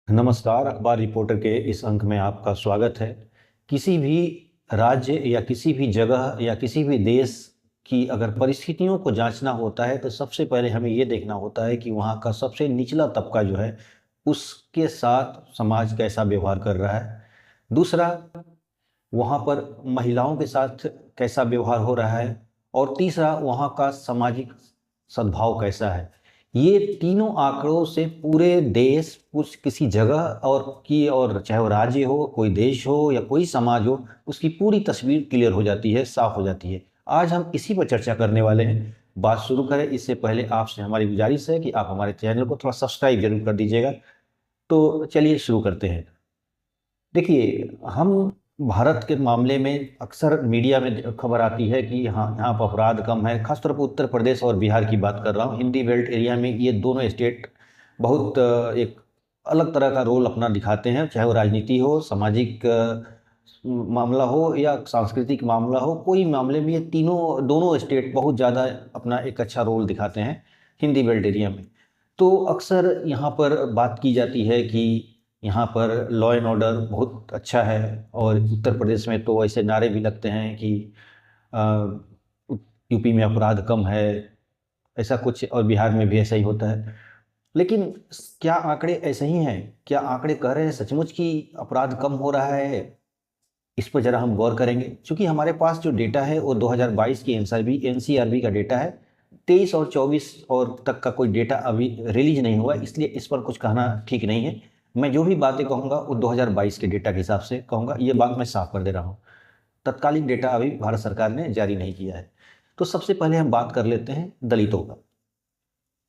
नमस्कार, अखबार रिपोर्टर के इस अंक में आपका स्वागत है। किसी भी राज्य या किसी भी जगह या किसी भी देश की अगर परिस्थितियों को जांचना होता है तो सबसे पहले हमें ये देखना होता है कि वहाँ का सबसे निचला तबका जो है उसके साथ समाज कैसा व्यवहार कर रहा है। दूसरा, वहाँ पर महिलाओं के साथ कैसा व्यवहार हो रहा है। और तीसरा, वहाँ का सामाजिक सद्भाव कैसा है। ये तीनों आंकड़ों से पूरे देश, कुछ किसी जगह और चाहे वो राज्य हो, कोई देश हो या कोई समाज हो, उसकी पूरी तस्वीर क्लियर हो जाती है, साफ हो जाती है। आज हम इसी पर चर्चा करने वाले हैं। बात शुरू करें इससे पहले आपसे हमारी गुजारिश है कि आप हमारे चैनल को थोड़ा सब्सक्राइब जरूर कर दीजिएगा। तो चलिए शुरू करते हैं। देखिए, हम भारत के मामले में अक्सर मीडिया में खबर आती है कि हाँ, यहाँ पर अपराध कम है। खासतौर पर उत्तर प्रदेश और बिहार की बात कर रहा हूँ। हिंदी बेल्ट एरिया में ये दोनों स्टेट बहुत एक अलग तरह का रोल अपना दिखाते हैं, चाहे वो राजनीति हो, सामाजिक मामला हो या सांस्कृतिक मामला हो। कोई मामले में ये तीनों दोनों स्टेट बहुत ज़्यादा अपना एक अच्छा रोल दिखाते हैं हिंदी बेल्ट एरिया में। तो अक्सर यहाँ पर बात की जाती है कि यहाँ पर लॉ एंड ऑर्डर बहुत अच्छा है। और उत्तर प्रदेश में तो ऐसे नारे भी लगते हैं कि यूपी में अपराध कम है, ऐसा कुछ, और बिहार में भी ऐसा ही होता है। लेकिन क्या आंकड़े ऐसे ही हैं? क्या आंकड़े कह रहे हैं सचमुच कि अपराध कम हो रहा है? इस पर ज़रा हम गौर करेंगे। क्योंकि हमारे पास जो डेटा है वो 2022 की एनसीआरबी का डेटा है। 23 और 24 और तक का कोई डेटा अभी रिलीज नहीं हुआ, इसलिए इस पर कुछ कहना ठीक नहीं है। मैं जो भी बातें कहूँगा वो 2022 के डेटा के हिसाब से कहूँगा, ये बात मैं साफ कर दे रहा हूँ। तत्कालीन डेटा अभी भारत सरकार ने जारी नहीं किया है। तो सबसे पहले हम बात कर लेते हैं दलितों का,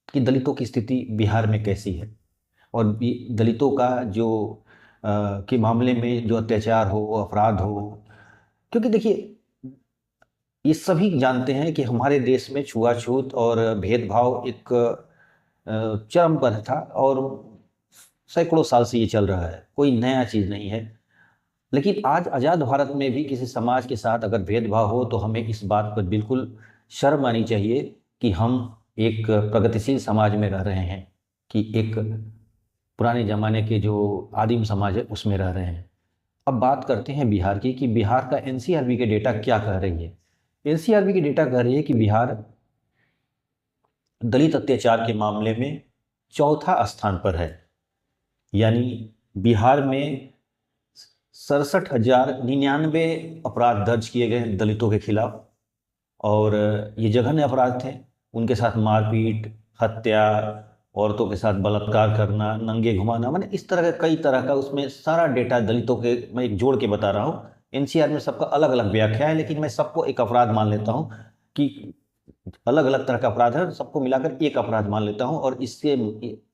कि दलितों की स्थिति बिहार में कैसी है। और दलितों का जो के मामले में जो अत्याचार हो, अपराध हो। क्योंकि देखिए, ये सभी जानते हैं कि हमारे देश में छुआछूत और भेदभाव एक चरम पर था, और सैकड़ों साल से ये चल रहा है, कोई नया चीज़ नहीं है। लेकिन आज आज़ाद भारत में भी किसी समाज के साथ अगर भेदभाव हो तो हमें इस बात पर बिल्कुल शर्म आनी चाहिए कि हम एक प्रगतिशील समाज में रह रहे हैं, कि एक पुराने ज़माने के जो आदिम समाज है उसमें रह रहे हैं। अब बात करते हैं बिहार की, कि बिहार का एनसीआरबी के डेटा क्या कह रही है। एनसीआरबी की डेटा कह रही है कि बिहार दलित अत्याचार के मामले में चौथा स्थान पर है। यानी बिहार में 67,099 अपराध दर्ज किए गए हैं दलितों के खिलाफ। और ये जघन्य अपराध थे। उनके साथ मारपीट, हत्या, औरतों के साथ बलात्कार करना, नंगे घुमाना, मैंने इस तरह का कई तरह का उसमें सारा डेटा दलितों के मैं एक जोड़ के बता रहा हूँ। एनसीआर में सबका अलग अलग व्याख्या है, लेकिन मैं सबको एक अपराध मान लेता हूँ कि अलग अलग तरह का अपराध है, सबको मिलाकर एक अपराध मान लेता हूँ। और इससे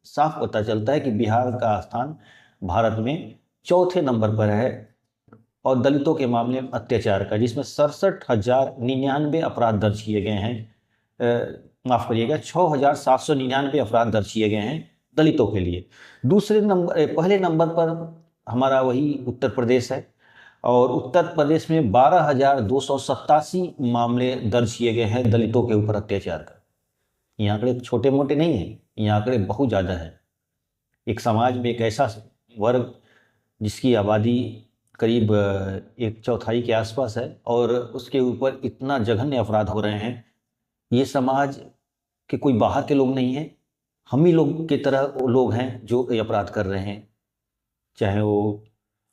साफ पता चलता है कि बिहार का स्थान भारत में चौथे नंबर पर है। और दलितों के मामले में अत्याचार का, जिसमें 67,099 अपराध दर्ज किए गए हैं, माफ करिएगा, 6,799 अपराध दर्ज किए गए हैं दलितों के लिए। पहले नंबर पर हमारा वही उत्तर प्रदेश है। और उत्तर प्रदेश में 12,287 मामले दर्ज किए गए हैं दलितों के ऊपर अत्याचार का। ये आंकड़े छोटे मोटे नहीं हैं, ये आंकड़े बहुत ज़्यादा हैं। एक समाज में एक ऐसा वर्ग जिसकी आबादी करीब एक चौथाई के आसपास है, और उसके ऊपर इतना जघन्य अपराध हो रहे हैं। ये समाज के कोई बाहर के लोग नहीं हैं, हम ही लोग की तरह वो लोग हैं जो ये अपराध कर रहे हैं, चाहे वो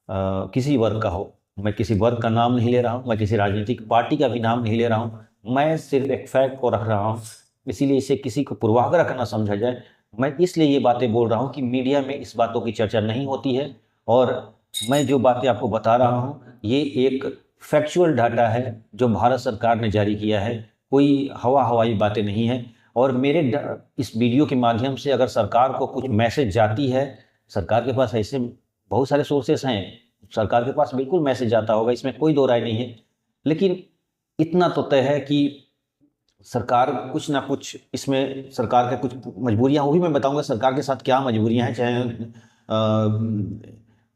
किसी वर्ग का हो। मैं किसी वर्ग का नाम नहीं ले रहा हूँ, मैं किसी राजनीतिक पार्टी का भी नाम नहीं ले रहा हूँ, मैं सिर्फ एक फैक्ट को रख रहा हूँ। इसीलिए इसे किसी को पूर्वाग्रह का ना समझा जाए। मैं इसलिए ये बातें बोल रहा हूँ कि मीडिया में इस बातों की चर्चा नहीं होती है। और मैं जो बातें आपको बता रहा हूँ ये एक फैक्चुअल डाटा है जो भारत सरकार ने जारी किया है, कोई हवाई बातें नहीं है। और इस वीडियो के माध्यम से अगर सरकार को कुछ मैसेज जाती है, सरकार के पास ऐसे बहुत सारे सोर्सेस हैं, सरकार के पास बिल्कुल मैसेज जाता होगा, इसमें कोई दो राय नहीं है। लेकिन इतना तो तय है कि सरकार कुछ ना कुछ, इसमें सरकार के कुछ मजबूरियां, वो भी मैं बताऊंगा सरकार के साथ क्या मजबूरियां हैं। चाहे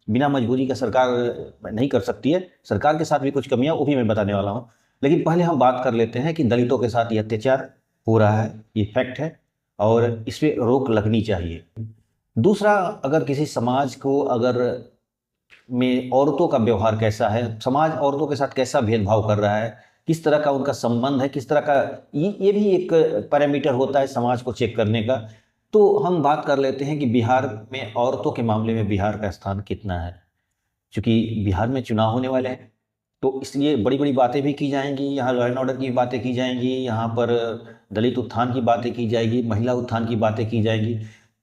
बिना मजबूरी का सरकार नहीं कर सकती है, सरकार के साथ भी कुछ कमियां, वो भी मैं बताने वाला हूं। लेकिन पहले हम बात कर लेते हैं कि दलितों के साथ ये अत्याचार हो रहा है, ये फैक्ट है, और इस पर रोक लगनी चाहिए। दूसरा, अगर किसी समाज को अगर में औरतों का व्यवहार कैसा है, समाज औरतों के साथ कैसा भेदभाव कर रहा है, किस तरह का उनका संबंध है, किस तरह का, ये भी एक पैरामीटर होता है समाज को चेक करने का। तो हम बात कर लेते हैं कि बिहार में औरतों के मामले में बिहार का स्थान कितना है। क्योंकि बिहार में चुनाव होने वाले हैं, तो इसलिए बड़ी बड़ी बातें भी की जाएंगी, यहाँ लॉ एंड ऑर्डर की बातें की जाएंगी, यहाँ पर दलित उत्थान की बातें की जाएगी, महिला उत्थान की बातें की जाएंगी।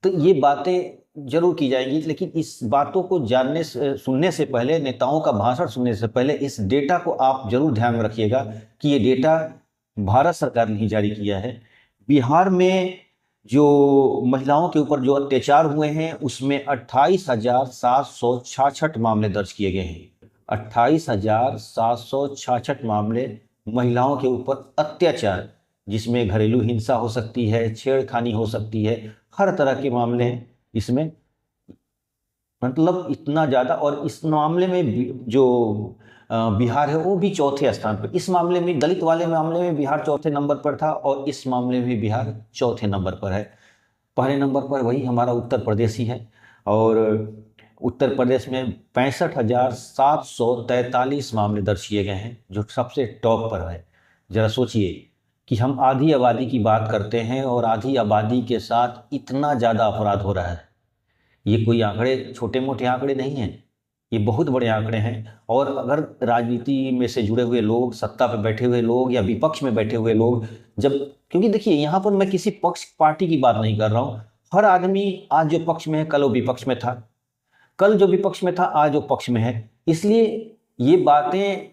तो ये बातें जरूर की जाएंगी, लेकिन इस बातों को जानने से, सुनने से पहले, नेताओं का भाषण सुनने से पहले इस डेटा को आप जरूर ध्यान में रखिएगा कि ये डेटा भारत सरकार ने ही जारी किया है। बिहार में जो महिलाओं के ऊपर जो अत्याचार हुए हैं उसमें 28,766 मामले दर्ज किए गए हैं। 28,766 मामले महिलाओं के ऊपर अत्याचार, जिसमें घरेलू हिंसा हो सकती है, छेड़खानी हो सकती है, हर तरह के मामले हैं इसमें। मतलब इतना ज़्यादा, और इस मामले में जो बिहार है वो भी चौथे स्थान पर। इस मामले में, दलित वाले मामले में बिहार चौथे नंबर पर था, और इस मामले में बिहार चौथे नंबर पर है। पहले नंबर पर वही हमारा उत्तर प्रदेश ही है, और उत्तर प्रदेश में 65,743 मामले दर्ज किए गए हैं, जो सबसे टॉप पर है। ज़रा सोचिए कि हम आधी आबादी की बात करते हैं और आधी आबादी के साथ इतना ज़्यादा अपराध हो रहा है। ये कोई आंकड़े, छोटे मोटे आंकड़े नहीं हैं, ये बहुत बड़े आंकड़े हैं। और अगर राजनीति में से जुड़े हुए लोग, सत्ता पर बैठे हुए लोग या विपक्ष में बैठे हुए लोग, जब, क्योंकि देखिए यहाँ पर मैं किसी पक्ष पार्टी की बात नहीं कर रहा हूँ, हर आदमी आज जो पक्ष में है कल वो विपक्ष में था, कल जो विपक्ष में था आज वो पक्ष में है। इसलिए ये बातें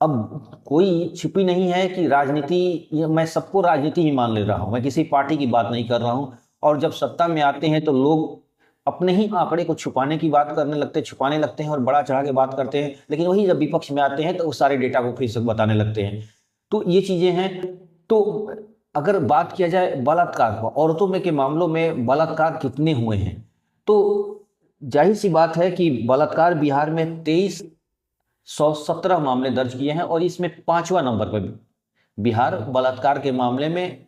अब कोई छिपी नहीं है कि राजनीति, मैं सबको राजनीति ही मान ले रहा हूँ, मैं किसी पार्टी की बात नहीं कर रहा हूँ। और जब सत्ता में आते हैं तो लोग अपने ही आंकड़े को छुपाने की बात करने लगते हैं, छुपाने लगते हैं और बड़ा चढ़ा के बात करते हैं, लेकिन वही जब विपक्ष में आते हैं तो उस सारे डेटा को फिर से बताने लगते हैं। तो ये चीज़ें हैं। तो अगर बात किया जाए बलात्कार को, औरतों में के मामलों में बलात्कार कितने हुए हैं, तो जाहिर सी बात है कि बलात्कार बिहार में 2317 मामले दर्ज किए हैं, और इसमें 5वां नंबर पर बिहार बलात्कार के मामले में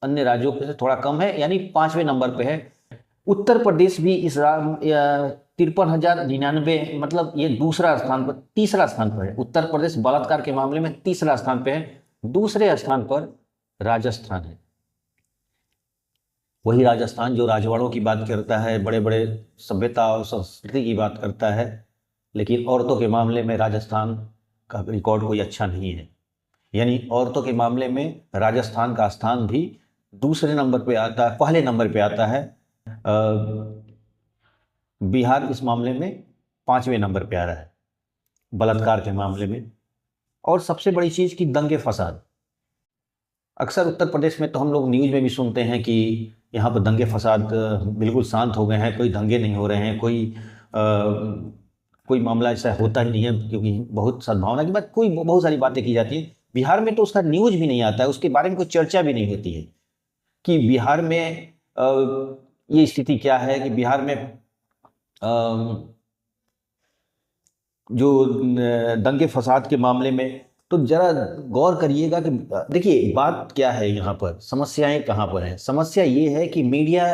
अन्य राज्यों से थोड़ा कम है, यानी 5वें नंबर पे है। उत्तर प्रदेश भी इस 53,099, मतलब ये दूसरा स्थान पर, तीसरा स्थान पर है। उत्तर प्रदेश बलात्कार के मामले में तीसरा स्थान पे है। दूसरे स्थान पर राजस्थान है। वही राजस्थान जो राजवाड़ों की बात करता है, बड़े बड़े सभ्यता और संस्कृति की बात करता है, लेकिन औरतों के मामले में राजस्थान का रिकॉर्ड कोई अच्छा नहीं है। यानी औरतों के मामले में राजस्थान का स्थान भी दूसरे नंबर पे आता है, पहले नंबर पे आता है। बिहार इस मामले में 5वें नंबर पे आ रहा है बलात्कार के मामले में। और सबसे बड़ी चीज़ कि दंगे फसाद, अक्सर उत्तर प्रदेश में तो हम लोग न्यूज़ में भी सुनते हैं कि यहाँ पर दंगे फसाद बिल्कुल शांत हो गए हैं, कोई दंगे नहीं हो रहे हैं, कोई मामला ऐसा होता ही नहीं है, क्योंकि बहुत सद्भावना की बात, कोई बहुत सारी बातें की जाती है। बिहार में तो उसका न्यूज़ भी नहीं आता है, उसके बारे में कोई चर्चा भी नहीं होती है कि बिहार में ये स्थिति क्या है, कि बिहार में जो दंगे फसाद के मामले में। तो जरा गौर करिएगा कि देखिए बात क्या है यहाँ पर, समस्याएं कहाँ पर हैं। समस्या ये है कि मीडिया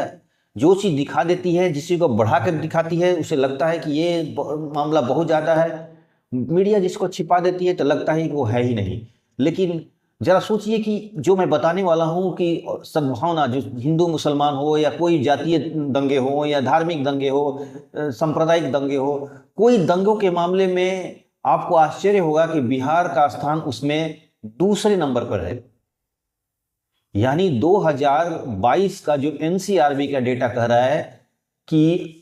जो चीज़ दिखा देती है, जिस चीज़ को बढ़ा कर दिखाती है, उसे लगता है कि ये मामला बहुत ज़्यादा है। मीडिया जिसको छिपा देती है तो लगता है कि वो है ही नहीं। लेकिन जरा सोचिए कि जो मैं बताने वाला हूँ कि सद्भावना, जो हिंदू मुसलमान हो या कोई जातीय दंगे हो या धार्मिक दंगे हो, सांप्रदायिक दंगे हो, कोई दंगों के मामले में आपको आश्चर्य होगा कि बिहार का स्थान उसमें दूसरे नंबर पर है। यानी 2022 का जो एनसीआरबी का डेटा कह रहा है कि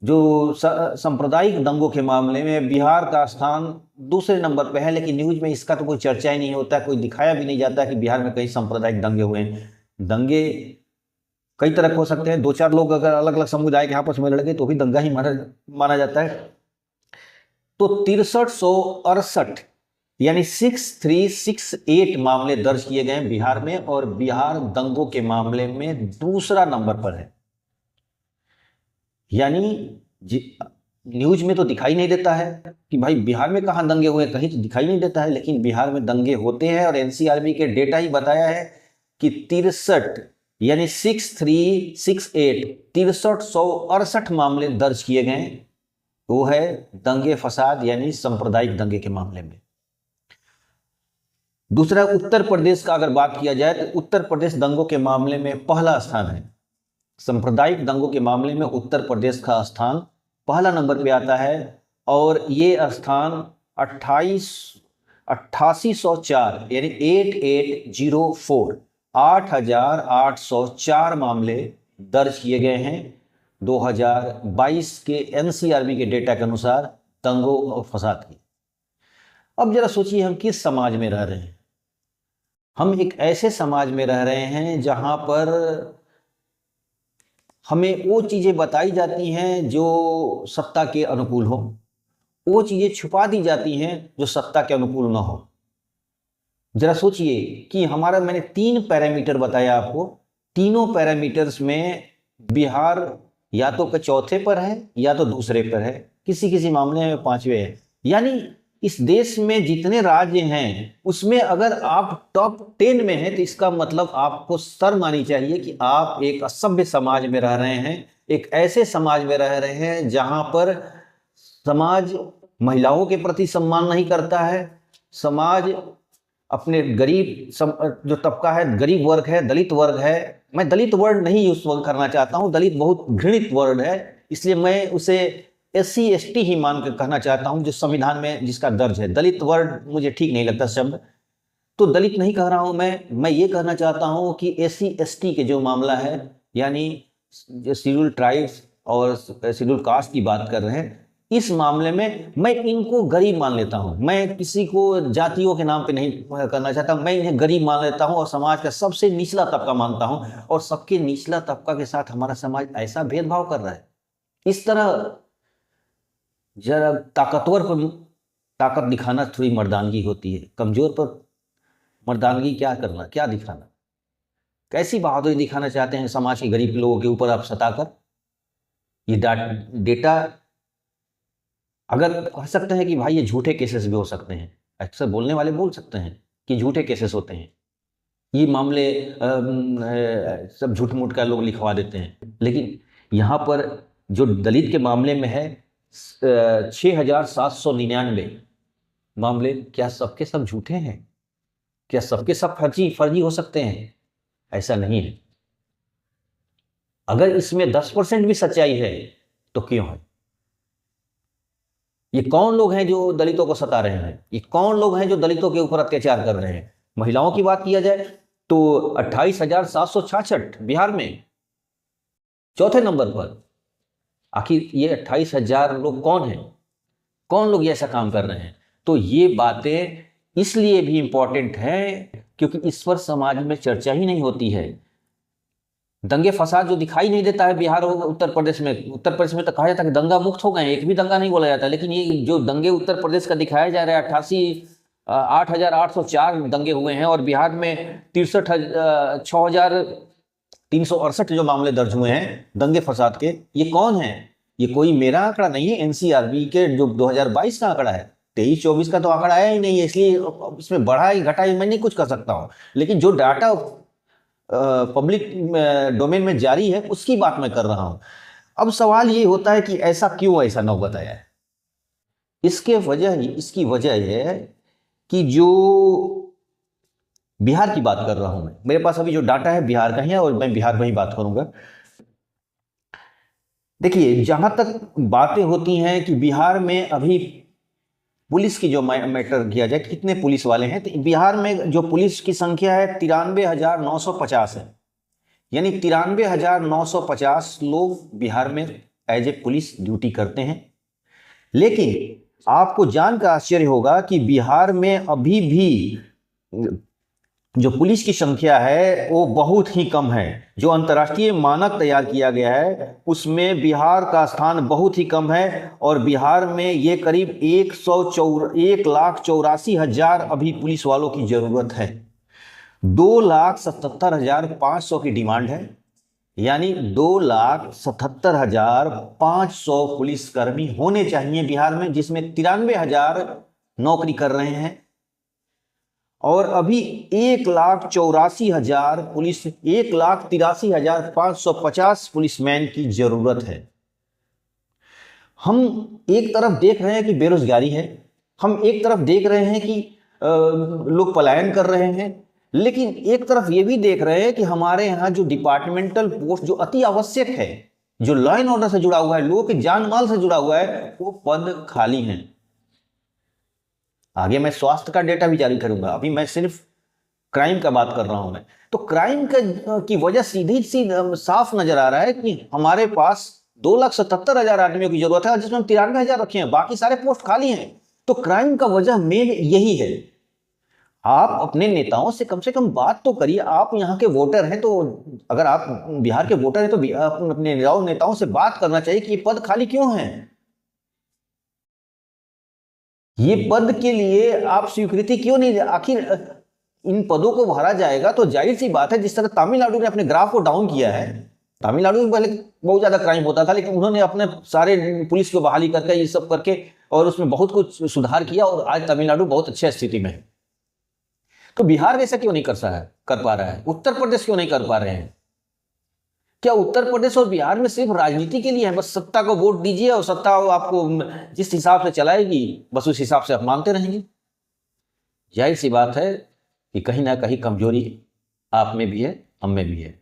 जो सांप्रदायिक दंगों के मामले में बिहार का स्थान दूसरे नंबर पर है, लेकिन न्यूज़ में इसका तो कोई चर्चा ही नहीं होता, कोई दिखाया भी नहीं जाता कि बिहार में कई सांप्रदायिक दंगे हुए हैं। दंगे कई तरह के हो सकते हैं, 2-4 लोग अगर अलग अलग समुदाय के आपस में लड़ गए तो भी दंगा ही माना जाता है। तो 6368 यानी 6368 मामले दर्ज किए गए बिहार में, और बिहार दंगों के मामले में दूसरा नंबर पर है। यानी न्यूज में तो दिखाई नहीं देता है कि भाई बिहार में कहाँ दंगे हुए, कहीं तो दिखाई नहीं देता है, लेकिन बिहार में दंगे होते हैं। और एनसीआरबी के डेटा ही बताया है कि 63 यानी 6368 6368 मामले दर्ज किए गए। वो है दंगे फसाद यानी सांप्रदायिक दंगे के मामले में। दूसरा, उत्तर प्रदेश का अगर बात किया जाए तो उत्तर प्रदेश दंगों के मामले में पहला स्थान है। सांप्रदायिक दंगों के मामले में उत्तर प्रदेश का स्थान पहला नंबर पे आता है और ये स्थान 8804 यानी 8804 8804 मामले दर्ज किए गए हैं 2022 के एनसीआरबी के डेटा के अनुसार दंगों और फसाद की। अब जरा सोचिए, हम किस समाज में रह रहे हैं। हम एक ऐसे समाज में रह रहे हैं जहां पर हमें वो चीजें बताई जाती हैं जो सत्ता के अनुकूल हो, वो चीजें छुपा दी जाती हैं जो सत्ता के अनुकूल ना हो। जरा सोचिए कि मैंने 3 पैरामीटर बताया आपको, तीनों पैरामीटर्स में बिहार या तो चौथे पर है या तो दूसरे पर है, किसी किसी मामले में 5वें है। यानी इस देश में जितने राज्य हैं उसमें अगर आप टॉप 10 में हैं तो इसका मतलब आपको शर्म आनी चाहिए कि आप एक असभ्य समाज में रह रहे हैं, एक ऐसे समाज में रह रहे हैं जहां पर समाज महिलाओं के प्रति सम्मान नहीं करता है, समाज अपने गरीब जो तबका है, गरीब वर्ग है, दलित वर्ग है। मैं दलित वर्ड नहीं यूज करना चाहता हूं, दलित बहुत घृणित वर्ड है, इसलिए मैं उसे SC ST ही मान कर कहना चाहता हूं जो संविधान में जिसका दर्ज है। दलित वर्ड मुझे ठीक नहीं लगता शब्द, तो दलित नहीं कह रहा हूं मैं ये कहना चाहता हूं कि SC ST के जो मामला है, यानी शेड्यूल ट्राइब्स और शेड्यूल कास्ट की बात कर रहे हैं, इस मामले में मैं इनको गरीब मान लेता हूं। मैं किसी को जातियों के नाम पे नहीं करना चाहता, मैं इन्हें गरीब मान लेता हूं और समाज का सबसे निचला तबका मानता हूं। और सबके निचला तबका के साथ हमारा समाज ऐसा भेदभाव कर रहा है। इस तरह जरा ताकतवर पर ताकत दिखाना थोड़ी मर्दानगी होती है, कमजोर पर मर्दानगी क्या करना, क्या दिखाना, कैसी बहादुरी दिखाना चाहते हैं समाज के गरीब लोगों के ऊपर आप सताकर। ये डेटा अगर कह सकते हैं कि भाई ये झूठे केसेस भी हो सकते हैं, अक्सर बोलने वाले बोल सकते हैं कि झूठे केसेस होते हैं, ये मामले सब झूठ मूठ का लोग लिखवा देते हैं, लेकिन यहाँ पर जो दलित के मामले में है 6799 मामले, क्या सबके सब झूठे हैं? क्या सबके सब फर्जी हो सकते हैं? ऐसा नहीं है। अगर इसमें 10% भी सच्चाई है तो क्यों है? ये कौन लोग हैं जो दलितों को सता रहे हैं? ये कौन लोग हैं जो दलितों के ऊपर अत्याचार कर रहे हैं? महिलाओं की बात किया जाए तो 28,766 बिहार में चौथे नंबर पर। आखिर ये 28,000 लोग कौन हैं? कौन लोग ये ऐसा काम कर रहे हैं? तो ये बातें इसलिए भी इंपॉर्टेंट हैं क्योंकि इस पर समाज में चर्चा ही नहीं होती है। दंगे फसाद जो दिखाई नहीं देता है बिहार और उत्तर प्रदेश में तो कहा जाता है कि दंगा मुक्त हो गए, एक भी दंगा नहीं बोला जाता, लेकिन ये जो दंगे उत्तर प्रदेश का दिखाया जा रहा है 8,804 दंगे हुए हैं और बिहार में 6,368 जो मामले दर्ज हुए हैं दंगे फसाद के। ये कौन है? ये कोई मेरा आंकड़ा नहीं है, एनसीआरबी के जो 2022 का आंकड़ा है। 23-24 का तो आंकड़ा आया ही नहीं है, इसलिए इसमें बढ़ाई घटाई मैं नहीं कुछ कर सकता हूँ, लेकिन जो डाटा पब्लिक डोमेन में जारी है उसकी बात मैं कर रहा हूं। अब सवाल ये होता है कि ऐसा क्यों ऐसा नौबत आया है? इसकी वजह यह है कि जो बिहार की बात कर रहा हूं, मैं मेरे पास अभी जो डाटा है बिहार का ही है और मैं बिहार में ही बात करूंगा। देखिए, जहां तक बातें होती हैं कि बिहार में अभी पुलिस की जो मैटर किया जाए, कितने पुलिस वाले हैं, तो बिहार में जो पुलिस की संख्या है 93,950 है। यानी 93,950 लोग बिहार में एज ए पुलिस ड्यूटी करते हैं। लेकिन आपको जानकर आश्चर्य होगा कि बिहार में अभी भी जो पुलिस की संख्या है वो बहुत ही कम है। जो अंतर्राष्ट्रीय मानक तैयार किया गया है उसमें बिहार का स्थान बहुत ही कम है और बिहार में ये करीब 1,84,000 अभी पुलिस वालों की जरूरत है। 2,77,500 की डिमांड है, यानी 2,77,500 पुलिसकर्मी होने चाहिए बिहार में, जिसमें 93,000 नौकरी कर रहे हैं। और अभी 1,84,000 पुलिस, 1,83,550 पुलिसमैन की जरूरत है। हम एक तरफ देख रहे हैं कि बेरोजगारी है, हम एक तरफ देख रहे हैं कि लोग पलायन कर रहे हैं, लेकिन एक तरफ ये भी देख रहे हैं कि हमारे यहाँ जो डिपार्टमेंटल पोस्ट जो अति आवश्यक है, जो लॉ एंड ऑर्डर से जुड़ा हुआ है, लोगों के जान माल से जुड़ा हुआ है, वो पद खाली हैं। आगे मैं स्वास्थ्य का डेटा भी जारी करूंगा, अभी मैं सिर्फ क्राइम का बात कर रहा हूं। मैं तो क्राइम की वजह सीधी साफ नजर आ रहा है कि हमारे पास 2,77,000 आदमियों की जरूरत है, जिसमें हम 93,000 रखे हैं, बाकी सारे पोस्ट खाली हैं। तो क्राइम का वजह मेन यही है। आप अपने नेताओं से कम बात तो करिए। आप यहाँ के वोटर हैं, तो अगर आप बिहार के वोटर हैं तो अपने नेताओं से बात करना चाहिए कि ये पद खाली क्यों हैं। ये पद के लिए आप स्वीकृति क्यों नहीं, आखिर इन पदों को भरा जाएगा तो जाहिर सी बात है, जिस तरह तमिलनाडु ने अपने ग्राफ को डाउन किया है। तमिलनाडु में पहले बहुत ज्यादा क्राइम होता था, लेकिन उन्होंने अपने सारे पुलिस को बहाली करके ये सब करके और उसमें बहुत कुछ सुधार किया और आज तमिलनाडु बहुत अच्छी स्थिति में है। तो बिहार ऐसा क्यों नहीं कर पा रहा है? उत्तर प्रदेश क्यों नहीं कर पा रहे हैं? क्या उत्तर प्रदेश और बिहार में सिर्फ राजनीति के लिए है? बस सत्ता को वोट दीजिए और सत्ता आपको जिस हिसाब से चलाएगी, बस उस हिसाब से आप मानते रहेंगे। जाहिर सी बात है कि कहीं ना कहीं कमजोरी आप में भी है, हम में भी है।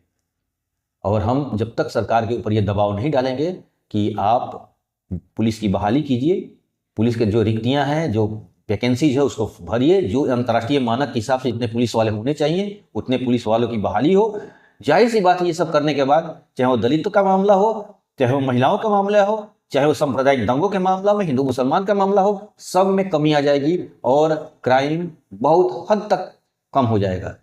और हम जब तक सरकार के ऊपर ये दबाव नहीं डालेंगे कि आप पुलिस की बहाली कीजिए, पुलिस के जो रिक्तियां हैं, जो वैकेंसीज है, उसको भरिए, जो अंतर्राष्ट्रीय मानक के हिसाब से जितने पुलिस वाले होने चाहिए उतने पुलिस वालों की बहाली हो। जाहिर सी बात है, ये सब करने के बाद चाहे वो दलितों का मामला हो, चाहे वो महिलाओं का मामला हो, चाहे वो सांप्रदायिक दंगों के मामला में हिंदू मुसलमान का मामला हो, सब में कमी आ जाएगी और क्राइम बहुत हद तक कम हो जाएगा।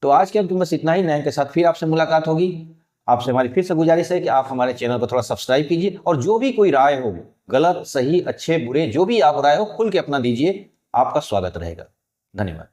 तो आज के अंत में बस इतना ही। नए के साथ फिर आपसे मुलाकात होगी। आपसे हमारी फिर से गुजारिश है कि आप हमारे चैनल को थोड़ा सब्सक्राइब कीजिए और जो भी कोई राय हो, गलत सही अच्छे बुरे जो भी आप राय हो, खुल के अपना दीजिए। आपका स्वागत रहेगा। धन्यवाद।